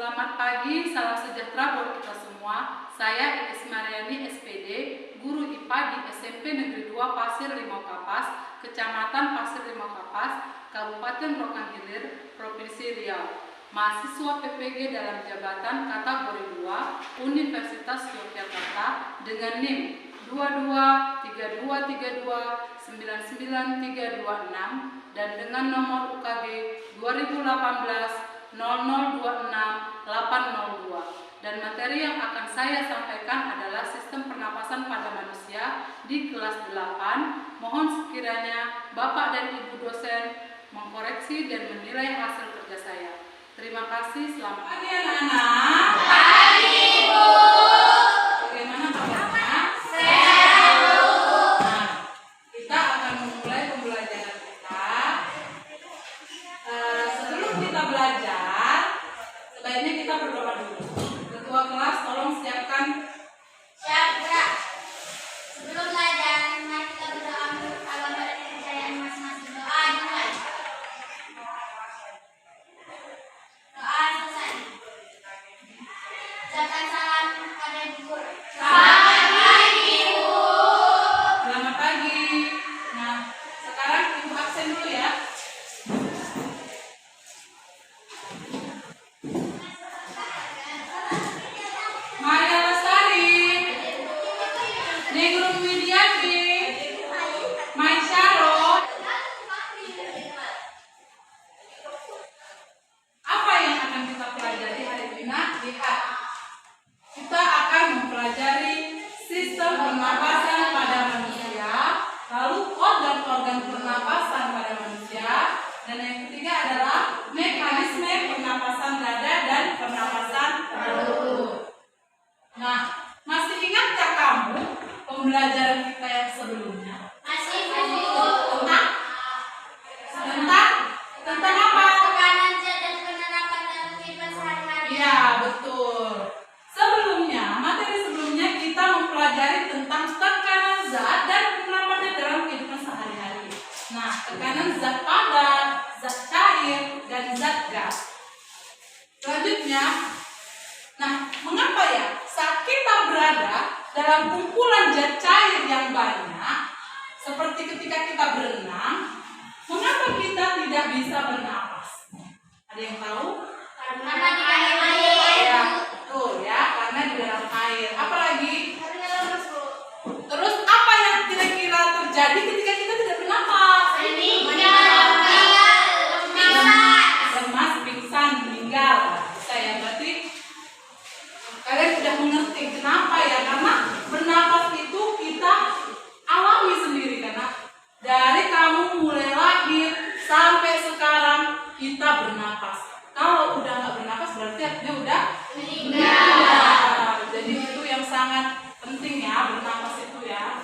Selamat pagi, salam sejahtera buat kita semua. Saya Iis Mariani SPD, guru IPA di SMP Negeri 2 Pasir Limau Kapas, Kecamatan Pasir Limau Kapas, Kabupaten Rokan Hilir, Provinsi Riau. Mahasiswa PPG dalam jabatan kategori 2 Universitas Yogyakarta dengan NIM 2232329936 dan dengan nomor UKG 2018 0026 802. Dan materi yang akan saya sampaikan adalah sistem pernapasan pada manusia di kelas 8. Mohon sekiranya Bapak dan Ibu dosen mengkoreksi dan menilai hasil kerja saya. Terima kasih, selamat pagi anak-anak. Pagi, Ibu. Bagaimana kabarnya? Sehat, Bu. Nah, kita akan memulai pembelajaran kita. Sebelum kita belajar, sebaiknya kita berdoa dulu. Ketua kelas, tolong siapkan. Siap, Kak. Sebelum belajar, mari kita berdoa menurut agama dan kepercayaan masing-masing. Doa dimulai. Doa selesai. Ucapkan salam kepada Ibu Guru. Selamat pagi, Ibu. Selamat pagi. Nah, sekarang Ibu absen dulu ya. Maya Lestari, Negrum Widiati, Mai Syaro. Apa yang akan kita pelajari hari ini? Nah, lihat. Kita akan mempelajari sistem pernapasan pada manusia, lalu organ-organ pernapasan pada manusia, dan yang ketiga adalah mekanisme pernapasan dada dan pernapasan perut. Nah, masih ingatkah kamu pembelajaran kita yang sebelumnya? Masih, Bu. Tentang apa? Tekanan zat dan penerapan dalam kehidupan sehari-hari. Ya, betul. Materi sebelumnya kita mempelajari tentang tekanan zat dan penerapannya dalam kehidupan sehari-hari. Nah, tekanan zat padat, zat cair, dan zat gas. Selanjutnya, mengapa ya saat kita berada dalam kumpulan zat cair yang banyak, seperti ketika kita berenang, mengapa kita tidak bisa bernapas? Ada yang tahu? Karena di dalam air. Ya, betul ya, karena di dalam air. Apalagi? Karena lemas, Bu. Terus apa yang kira-kira terjadi ketika kita tidak bernapas? Lemas, pingsan, meninggal. Bisa ya, berarti kalian sudah mengerti kenapa ya? Karena bernapas itu kita alami sendiri, karena dari kamu mulai lahir sampai sekarang kita bernapas. Kalau udah nggak bernapas berarti artinya udah meninggal. Jadi itu yang sangat penting ya, bernapas itu ya.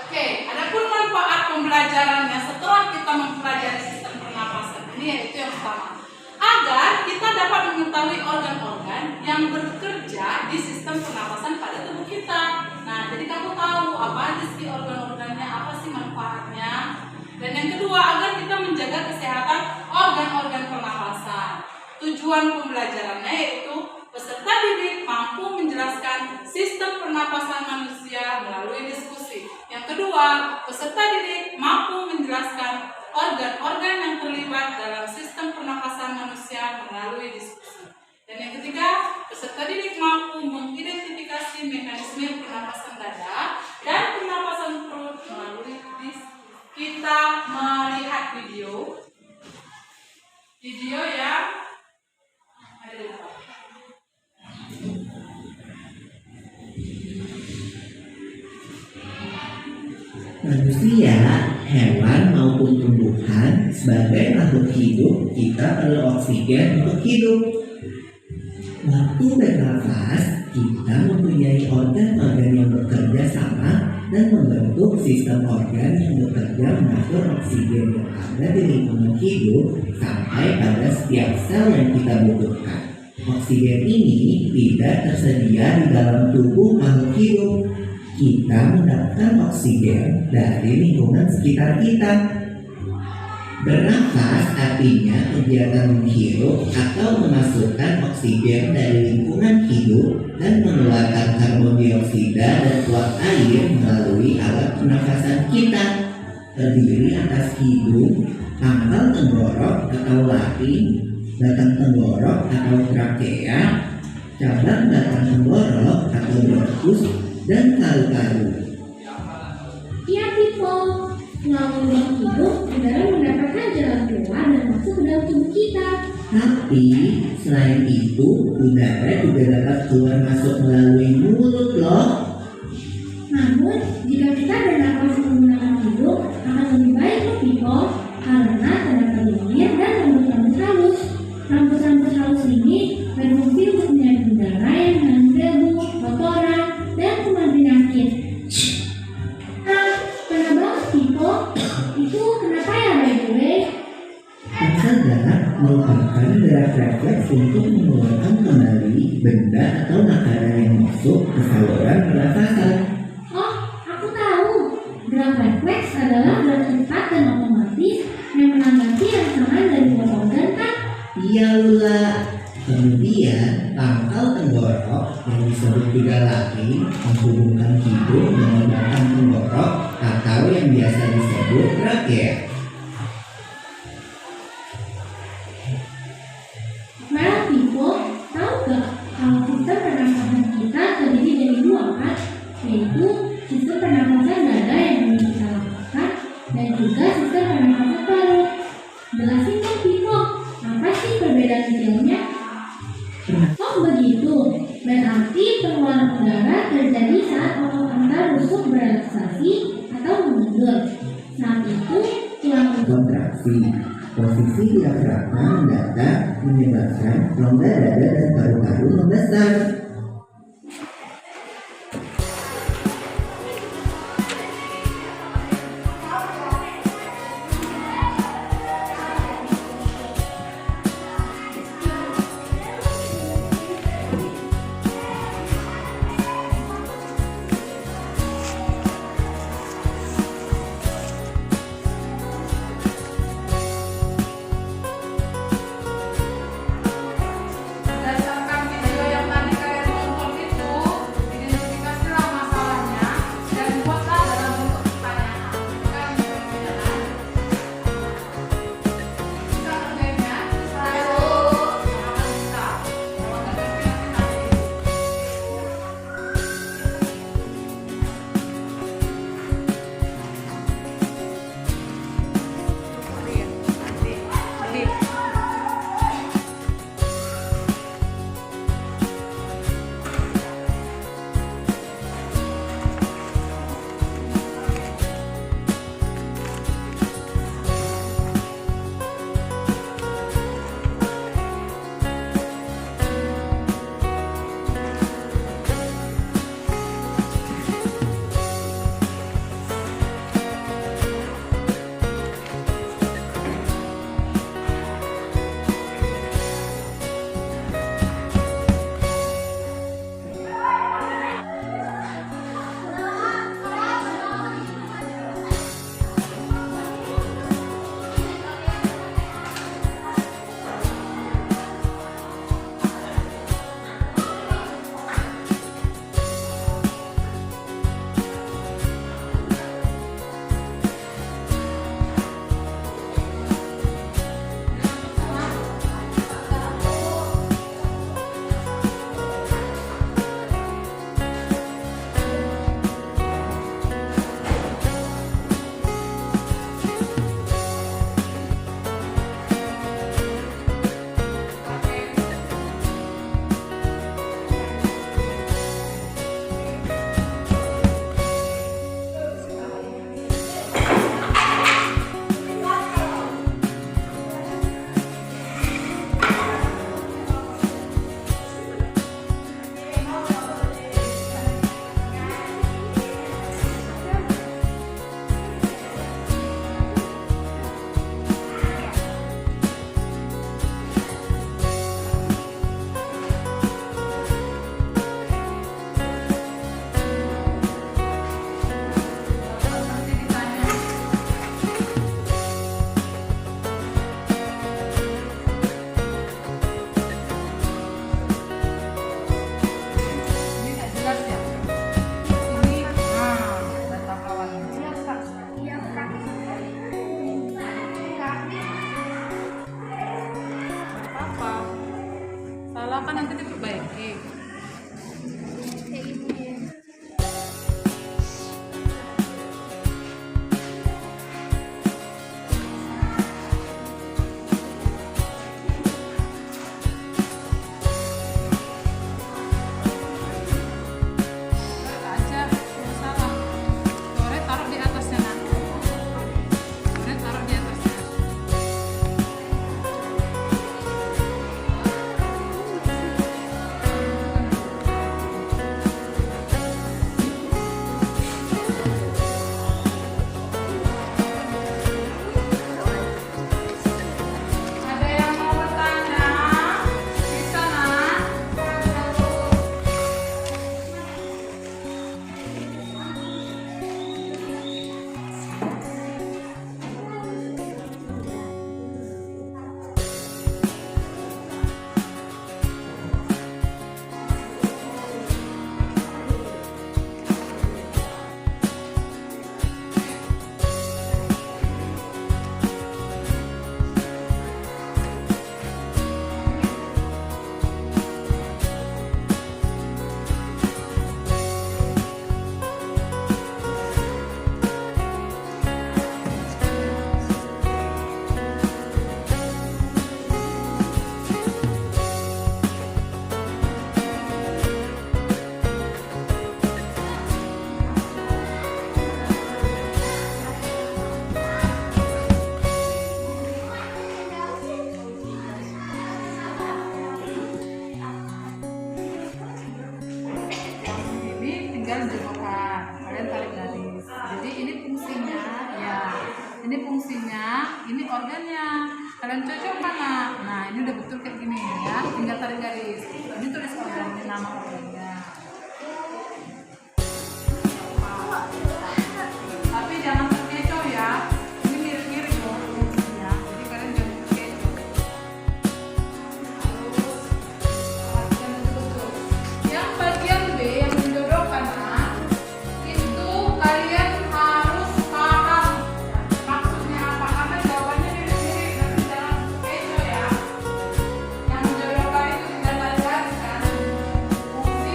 Oke, adapun manfaat pembelajarannya setelah kita mempelajari sistem pernapasan ini, yaitu yang pertama, agar kita dapat mengetahui organ-organ yang bekerja di sistem pernapasan pada tubuh kita. Nah, jadi kamu tahu apa aja sih organ-organnya, apa sih manfaatnya. Dan yang kedua, agar kita menjaga kesehatan organ-organ pernapasan. Tujuan pembelajarannya yaitu peserta didik mampu menjelaskan sistem pernapasan manusia melalui diskusi. Yang kedua, peserta didik mampu menjelaskan organ-organ yang terlibat dalam sistem pernapasan manusia melalui diskusi. Dan yang ketiga, peserta didik mampu mengidentifikasi mekanisme pernapasan dada dan pernapasan perut melalui diskusi. Kita melihat video yang ada di depan. Manusia, hewan maupun tumbuhan, sebagai makhluk hidup, kita perlu oksigen untuk hidup. Waktu bernafas, kita mempunyai organ-organ yang bekerja sama dan membentuk sistem organ yang bekerja mengatur oksigen yang ada di lingkungan hidup sampai pada setiap sel yang kita butuhkan. Oksigen ini tidak tersedia di dalam tubuh makhluk hidup. Kita mendapatkan oksigen dari lingkungan sekitar kita. Bernafas artinya kegiatan menghirup atau memasukkan oksigen dari lingkungan hidup dan mengeluarkan karbon dioksida dan uap air melalui alat pernafasan kita. Terdiri atas hidung, pangkal tenggorok atau laring, batang tenggorok atau trakea, cabang batang tenggorok atau bronkus, dan paru-paru. Iya, people. Melalui ruang hidup, udara mendapatkan jalan keluar dan masuk ke dalam tubuh kita. Tapi selain itu, udara juga dapat keluar masuk melalui mulut loh. Namun, jika kita bernapas menggunakan hidung, akan lebih baik loh, people. Karena terdapat lendir dan rambut-rambut halus. Rambut-rambut halus ini berfungsi untuk menyaring udara yang mengandung debu, kotoran, dan kuman penyakit. Pernah banget, people. Itu kenapa ya, by the way? Asal darah merupakan gerak refleks untuk mengeluarkan kembali benda atau makanan yang masuk ke saluran pernafasan. Oh, aku tahu. Gerak refleks adalah gerak cepat dan otomatis yang menanggapi rangsangan dari luar organ, kan? Iya Lula. Kemudian pangkal tenggorok yang disebut juga laring menghubungkan hidung dengan batang tenggorok atau yang biasa disebut trakea. Well, people, tahu gak kalau sistem pernafasan kita terdiri dari dua kan? Yaitu sistem pernafasan dada yang ingin kita lakukan dan juga sistem pernafasan paru. Jelasin dong, people, apa sih perbedaan detailnya? Oh begitu, berarti pengeluaran udara terjadi saat otot antar rusuk berelaksasi atau mengundur. Saat itu, tulang rusuk Kontraksi. Posisi diafragma mendatar menyebabkan rongga dada dan paru-paru membesar. Berdasarkan video yang tadi kalian kan nanti diperbaiki. Aja, nggak salah. Sore taruh di atasnya nanti. Sore taruh di atasnya. Ada yang mau bertanya? Bisa, Nak? Ini tinggal jenggokan, kalian tarik garis. Jadi ini fungsinya, ya. Ini fungsinya, ini organnya. Kalian cocok mana? Nah, ini udah betul kayak gini ya. Tinggal tarik garis. Ini tulis organnya, nama organnya. Tapi jangan terkecoh ya. Ini mirip-mirip loh fungsinya. Jadi kalian jangan terkecoh. Perhatikan betul-betul. Yang bagian B yang menjodohkan, Nak, itu kalian harus paham maksudnya apa, karena jawabannya mirip-mirip, nanti jangan kecoh ya. Yang menjodohkan itu tinggal tarik garis kan. Fungsi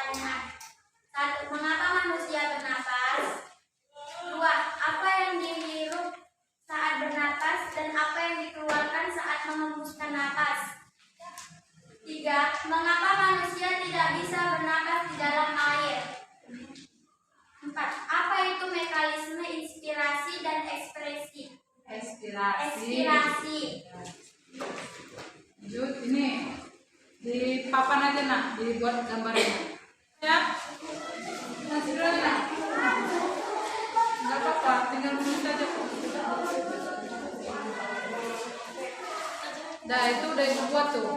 pertanyaan. 1. Mengapa manusia bernapas? 2. Apa yang dihirup saat bernapas dan apa yang dikeluarkan saat mengembuskan napas? 3. Mengapa manusia tidak bisa bernapas di dalam air? 4. Apa itu mekanisme inspirasi dan ekspresi? Ekspirasi. Lanjut, ini di papan aja nak, dibuat gambarnya. Ya, masih dulu nak. Nggak apa-apa, tinggal menulis aja kok. Dah, itu udah dibuat tuh.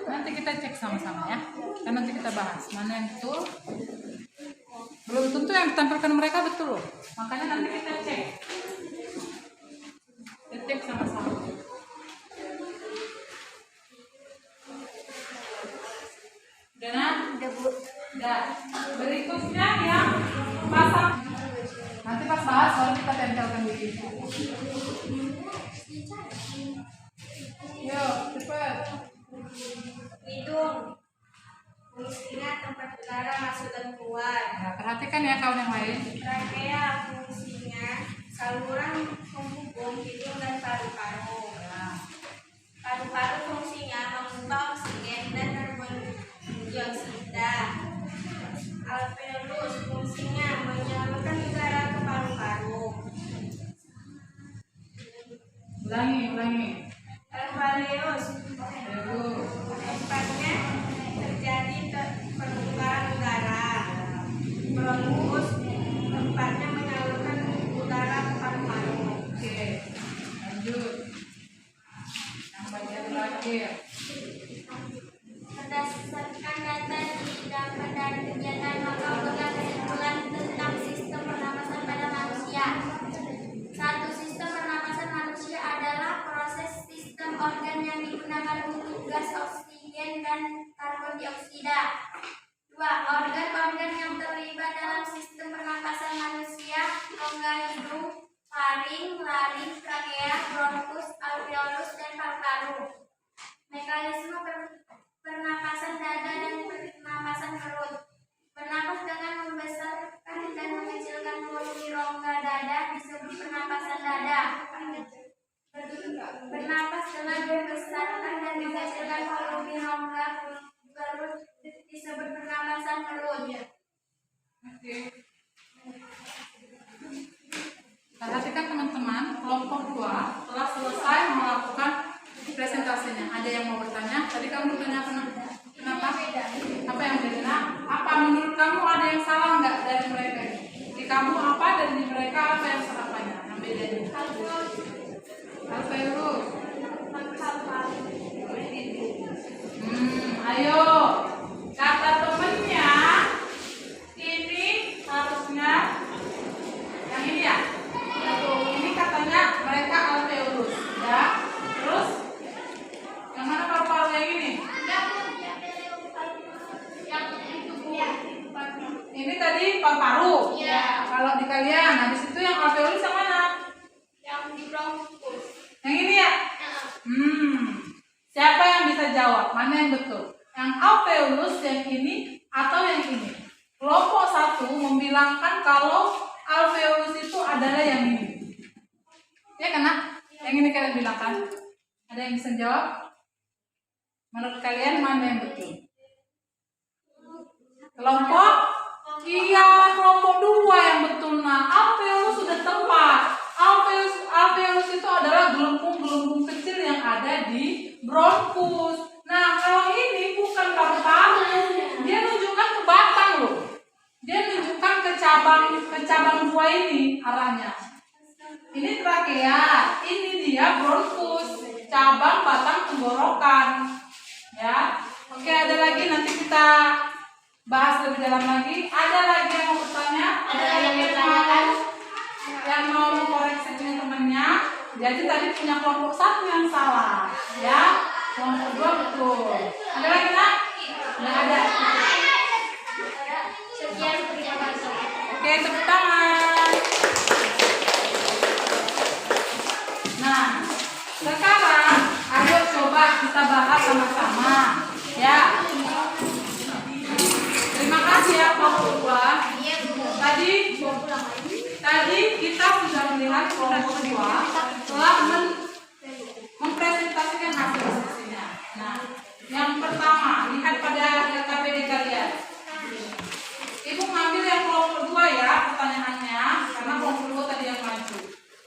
Nanti kita cek sama-sama ya. Dan nanti kita bahas mana yang betul. Belum tentu yang ditampilkan mereka betul loh. Makanya nanti kita cek. Kita cek sama-sama. Udah nak? Udah. Berikutnya yang pasang. Nanti pas bahas baru kita tempelkan di sini. Yuk, cepat. Hidung. Fungsinya tempat udara masuk dan keluar. Nah, perhatikan ya kawan yang lain. Trakea fungsinya saluran penghubung hidung dan paru-paru. Paru-paru fungsinya memompa oksigen dan karbon dioksida. Alveolus fungsinya menyalurkan udara ke paru-paru. Ulangi. Alveolus tempatnya terjadi pertukaran udara. Bronkus tempatnya menyalurkan udara ke paru-paru. Oke, lanjut. Yang bagian terakhir. Berdasarkan data didapat dari kegiatan maka membuat kesimpulan tentang sistem pernapasan pada manusia. 1. Sistem pernapasan manusia adalah proses sistem organ yang digunakan untuk gas oksigen dan karbon dioksida. 2. Organ-organ yang terlibat dalam sistem pernapasan manusia: rongga hidung, faring, laring, trakea, bronkus, alveolus, dan paru-paru. Mekanisme pernapasan dada dan pernapasan perut. Bernapas dengan membesarkan dan mengecilkan volume rongga dada disebut pernapasan dada. Bernapas dengan membesarkan dan mengecilkan volume rongga perut disebut pernapasan perut. Oke. Perhatikan teman-teman, kelompok 2 telah selesai melakukan presentasinya. Ada yang mau bertanya? Tadi kamu bertanya kenapa? Apa yang beda? Apa menurut kamu ada yang salah nggak dari mereka? Di kamu apa dan di mereka apa yang salah banyak? Yang bedanya? Alveolus. Ayo, kata temennya ini harusnya yang ini ya. Ini katanya mereka alveolus, ya. Terus yang mana paru-paru yang ini? Ini tadi paru-paru. Ya. Kalau di kalian, habis itu yang alveolus yang mana? Yang di bronkus. Yang ini ya? Siapa yang bisa jawab? Mana yang betul? Yang alveolus yang ini atau yang ini? Kelompok 1 membilangkan kalau alveolus itu adalah yang ini. Ya kan? Yang ini kalian bilangkan. Ada yang bisa jawab? Menurut kalian mana yang betul? Kelompok? Iya, kelompok 2 yang betul. Nah, alveolus sudah tepat. Alveolus itu adalah gelembung-gelembung kecil yang ada di cabang buah ini arahnya. Ini trakea, ini dia bronkus, cabang batang tenggorokan. Ya. Oke, ada lagi nanti kita bahas lebih dalam lagi. Ada lagi yang mau bertanya? Ada lagi yang bertanya? Yang mau mengkoreksi teman-temannya. Jadi tadi punya kelompok 1 yang salah, ya. Kelompok 2 betul. Ada lagi nak? Nggak ada. Sekian terima kasih. Oke, tepuk tangan. Nah, sekarang ayo coba kita bahas sama-sama, ya. Terima kasih ya kelompok 2. Iya, Bu. Tadi kita sudah melihat kelompok 2 telah mempresentasikan hasil diskusinya. Nah, yang pertama, lihat pada KPD kalian. Ibu ngambil yang kelompok 2 ya pertanyaannya, karena kelompok 2 tadi yang maju.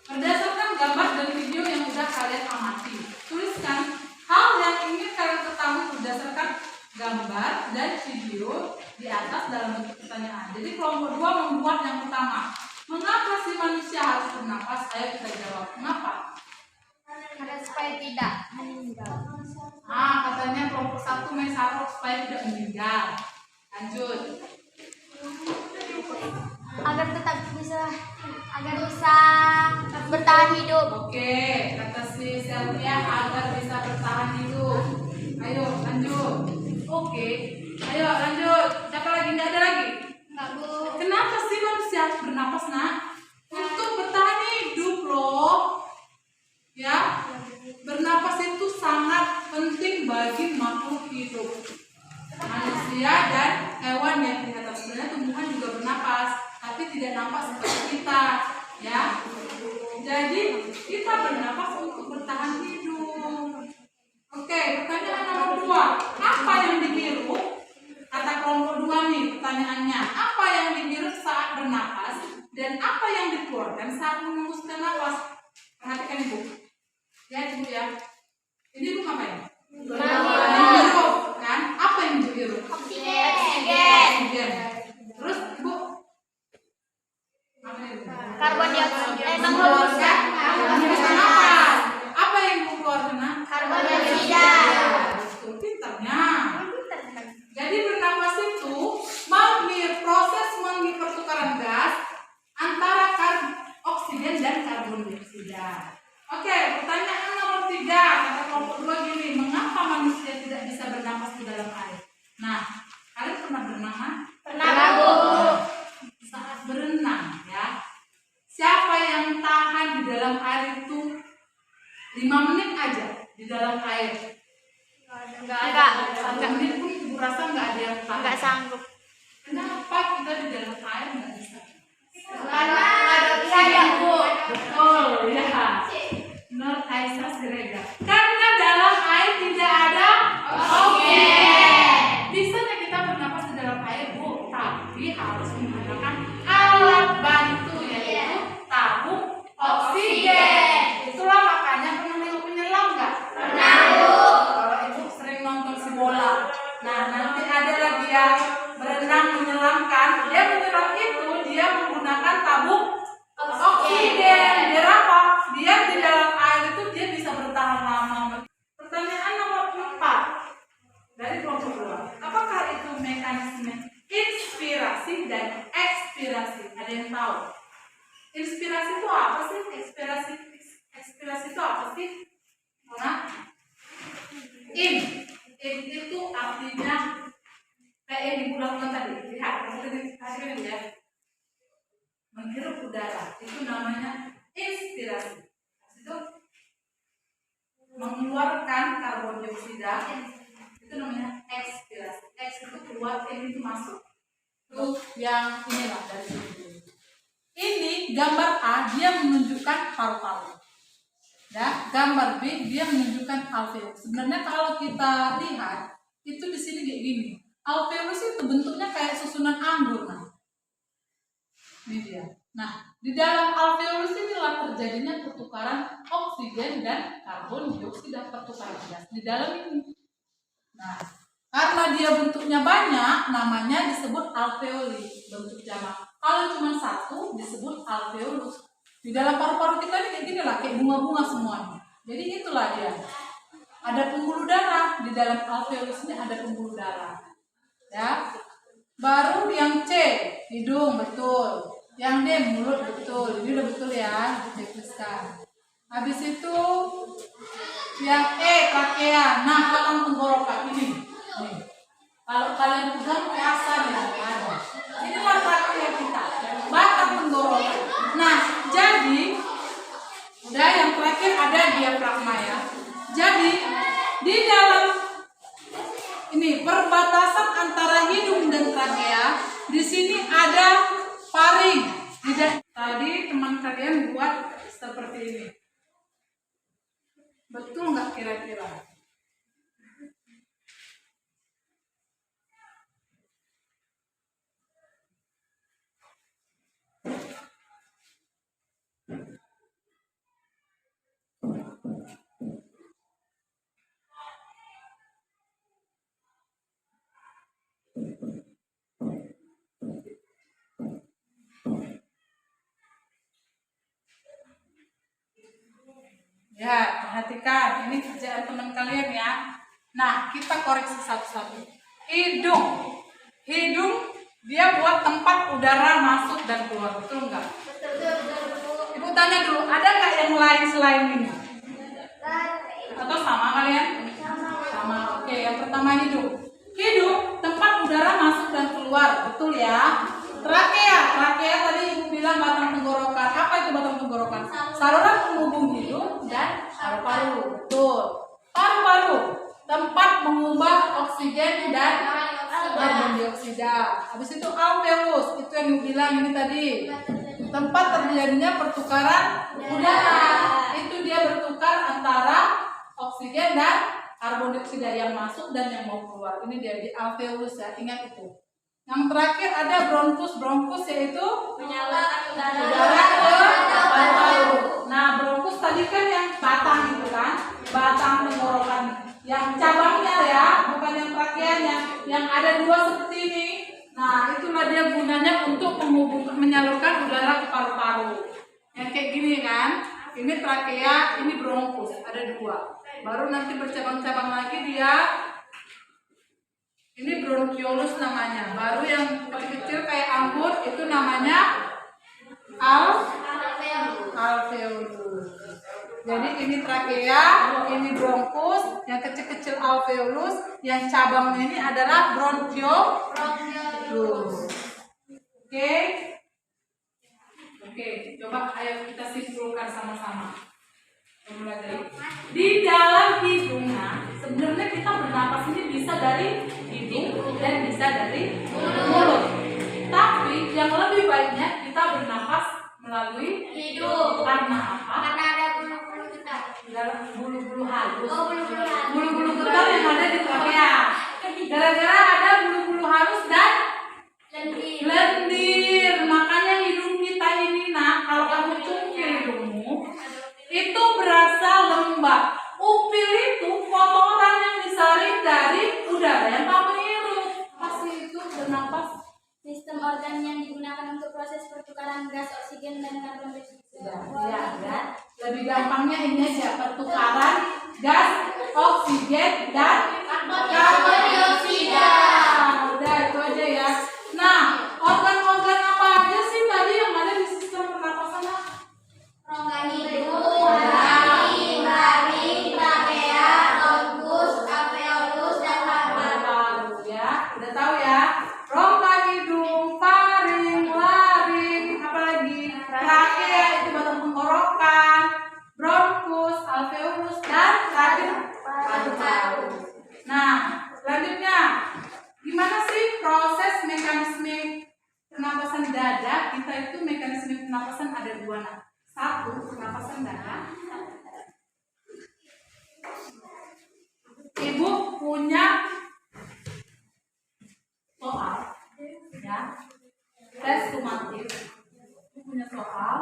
Berdasarkan gambar dan video yang sudah kalian amati, tuliskan hal yang ingin kalian ketahui berdasarkan gambar dan video di atas dalam bentuk pertanyaan. Jadi kelompok 2 membuat yang pertama. Mengapa si manusia harus bernapas? Ayo kita jawab. Mengapa? Karena supaya tidak meninggal. Katanya kelompok 1 Mesaro supaya tidak meninggal. Lanjut. Agar bisa bertahan hidup. Oke, kata si Selvia agar bisa bertahan hidup. Ayo lanjut. Oke, ayo lanjut. Siapa lagi? Nggak ada lagi? Enggak, Bu. Kenapa sih manusia harus bernapas, nak? Untuk bertahan hidup loh. Ya, bernapas itu sangat penting bagi makhluk hidup. Manusia dan hewan yang di atas, sebenarnya tumbuhan juga bernapas, tapi tidak nampak seperti kita, ya. Jadi kita bernapas untuk bertahan hidup. Oke, pertanyaan nomor 2. Apa yang dihirup? Kata kelompok 2 nih pertanyaannya. Apa yang dihirup saat bernapas dan apa yang dikeluarkan saat menghembuskan nafas? Perhatikan Ibu. Ya Ibu ya. Ini Ibu ngapain? Menghirup kan? Apa yang dihirup? Oksigen. Terus Ibu apa Ibu? Karbon dioksida. Mengeluarkan nafas. Apa yang Ibu keluarkan? Karbon dioksida. Betul, pintarnya. Jadi bernapas itu proses pertukaran gas antara oksigen dan karbon dioksida. Oke, pertanyaan nomor 3 kata kelompok 2 gini, mengapa manusia tidak bisa bernapas di dalam air? Nah, kalian pernah berenang? Pernah, Bu. Saat berenang ya, siapa yang tahan di dalam air itu 5 menit aja di dalam air? Enggak. 1 menit pun Ibu rasa nggak ada yang tahan. Enggak sanggup. Kenapa kita di dalam air nggak bisa? Karena ada Bu. Betul, ya. Nur Aisyah Siregar. Karena dalam air tidak ada oksigen. Bisanya kita bernapas di dalam air, Bu, tapi harus menggunakan alat bantu yaitu tabung oksigen. Itulah makanya pernah nengok penyelam nggak? Pernah, Bu. Kalau Ibu sering nonton si bola. Nah, nanti ada lagi yang berenang menyelamkan. Dia menyelam itu dia menggunakan tabung oksigen. Biar apa? Dia di dalam air itu dia bisa bertahan lama. Pertanyaan nomor 4 dari kelompok 2. Apakah itu mekanisme inspirasi dan ekspirasi? Ada yang tahu? Inspirasi itu apa sih? Ekspirasi itu apa sih? Nah, in itu artinya kayak yang diulang-ulang tadi. Lihat, hasilnya ya. Menghirup udara itu namanya inspirasi. Itu mengeluarkan karbon dioksida itu namanya ekspirasi. Eks itu keluar, in itu masuk. Itu yang inilah dari sini. Ini gambar A dia menunjukkan paru-paru. Ya, gambar B dia menunjukkan alveolus. Sebenarnya kalau kita lihat itu di sini kayak gini. Alveolus itu bentuknya kayak susunan anggur, nah. Ini dia. Nah, di dalam alveolus inilah terjadinya pertukaran oksigen dan karbon dioksida, pertukaran gas di dalam ini. Nah, Karena dia bentuknya banyak, namanya disebut alveoli, bentuk jamak. Kalau cuma satu disebut alveolus. Di dalam paru-paru kita ini kayak gini lah, kayak bunga-bunga semuanya. Jadi itulah dia. Ada pembuluh darah di dalam alveolus ini, ada pembuluh darah. Ya. Baru yang C, hidung, betul. Yang D, mulut, betul. Ini udah betul ya, ditegaskan. Habis itu yang E, trakea. Nah, batang tenggorokan ini. Nih. Kalau kalian pegang rasa ya, ada. Inilah trakea kita, batang tenggorokan. Nah, jadi udah yang terakhir ada diafragma ya. Jadi di dalam ini perbatasan antara hidung dan trakea, di sini ada faring. Tadi teman kalian buat seperti ini. Betul nggak kira-kira? Ya, perhatikan. Ini kerjaan teman kalian ya. Nah, kita koreksi satu-satu. Hidung. Hidung dia buat tempat udara masuk dan keluar. Betul nggak? Betul. Ibu tanya dulu, ada nggak yang lain selain ini? Atau sama kalian? Sama. Oke, yang pertama hidung. Hidung tempat udara masuk dan keluar. Betul ya? Trakea. Trakea tadi ibu bilang batang tenggorokan. Apa itu batang tenggorokan? Saluran penghubung hidung dan paru-paru. Betul. Paru-paru tempat mengubah oksigen dan karbon dioksida. Habis itu alveolus, itu yang ibu bilang ini tadi. Tempat terjadinya pertukaran udara. Itu dia bertukar antara oksigen dan karbon dioksida yang masuk dan yang mau keluar. Ini dia di alveolus ya, ingat itu. Yang terakhir ada bronkus. Bronkus yaitu Menyalurkan udara ke paru-paru. Nah, bronkus tadi kan yang batang itu kan, batang tenggorokan. Yang cabangnya ya, bukan yang trakeanya, yang ada dua seperti ini. Nah, itulah dia gunanya untuk menyalurkan udara ke paru-paru. Yang kayak gini kan, ini trakea, ini bronkus, ada dua. Baru nanti bercabang-cabang lagi dia. Ini bronchiolus namanya. Baru yang kecil-kecil kayak anggur itu namanya alveolus. Jadi ini trakea, ini bronkus, yang kecil-kecil alveolus, yang cabangnya ini adalah bronchiolus. Oke? Oke, coba ayo kita simpulkan sama-sama. Di dalam hidungnya, sebenarnya kita bernapas ini bisa dari hidung dan bisa dari mulut. Tapi yang lebih baiknya kita bernapas melalui hidung. Karena apa? Karena ada bulu-bulu getah. Bulu-bulu halus. Oh, bulu-bulu halus. Bulu-bulu getah yang ada di trakea. Gara-gara ada bulu-bulu halus dan lendir. Makanya hidung kita ini, nah, kalau kamu cungkil hidungmu, itu berasa lembab. Upil itu kotoran yang disaring dari udara yang kamu hirup. Pasti itu bernapas. Sistem organ yang digunakan untuk proses pertukaran gas oksigen dan karbon dioksida. Ya. Lebih gampangnya ini aja, pertukaran gas oksigen dan karbon dioksida. Udah itu aja ya. Nah, organ-organ apa aja sih tadi yang ada di sistem pernapasan? Rongga hidung, laring, trakea, bronkus, alveolus, dan paru-paru. Ya, udah tahu ya. Rongga hidung, faring, laring, apalagi trakea itu batang tenggorokan, bronkus, alveolus, dan terakhir paru-paru. Nah, selanjutnya gimana sih proses mekanisme pernapasan dada? Kita itu mekanisme pernapasan ada dua. Nah, satu pernapasan dada. Ibu punya soal, ya, tes sumatif. Ibu punya soal,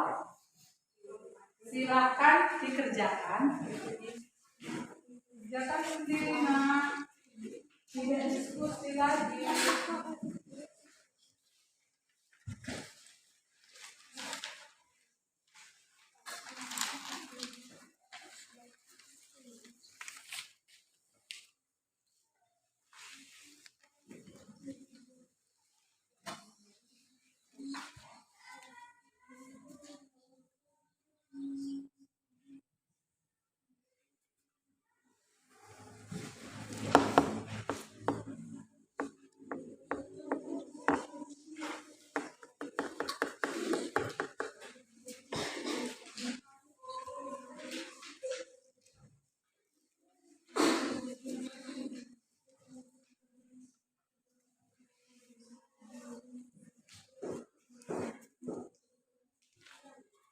silakan dikerjakan. Kerjakan sendiri, nah. Tidak diskusi lagi.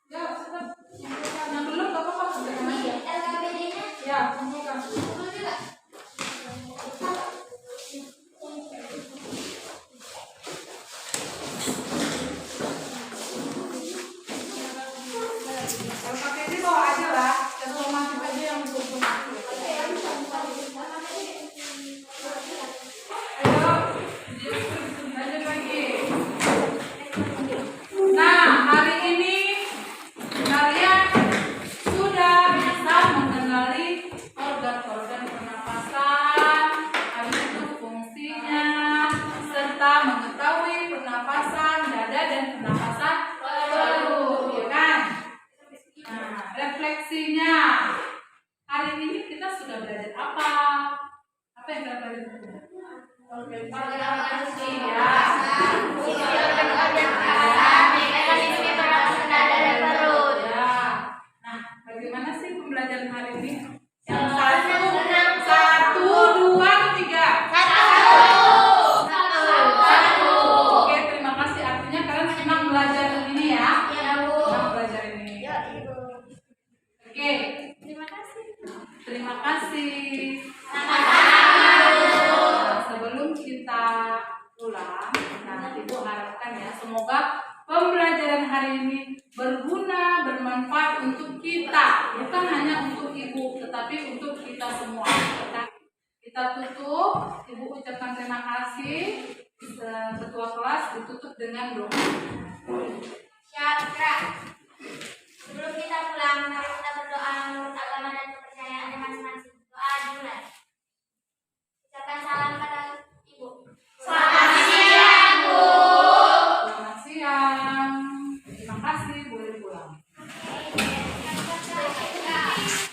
Ya, sudah. Yang belum apa-apa sudah aja. LKPD-nya Ya, kumpulkan. Kalau pakai ini bawa aja lah, dan formatif aja yang untuk aku. Ayo, lanjut lagi. Nah, hari ini kalian sudah bisa mengenali organ-organ pernapasan, habis itu fungsinya, serta mengetahui pernapasan dada dan pernapasan perut, ya kan? Nah, refleksinya. Hari ini kita sudah belajar apa? Apa yang kita belajar? Organ manusia. mekanisme pernapasan dada dan perut. Ya. Nah, bagaimana sih pembelajaran hari ini? Yang satu, dua, tiga. Satu. Oke, terima kasih. Artinya kalian senang belajar ini ya? Senang belajar ini. Oke, Terima kasih. terima kasih. Nah, sebelum kita pulang, nah Ibu harapkan ya, semoga pembelajaran hari ini berguna, bermanfaat untuk kita, bukan hanya untuk Ibu, tetapi untuk kita semua. Kita tutup, Ibu ucapkan terima kasih. Ketua kelas ditutup dengan doa. Syakra. Sebelum kita pulang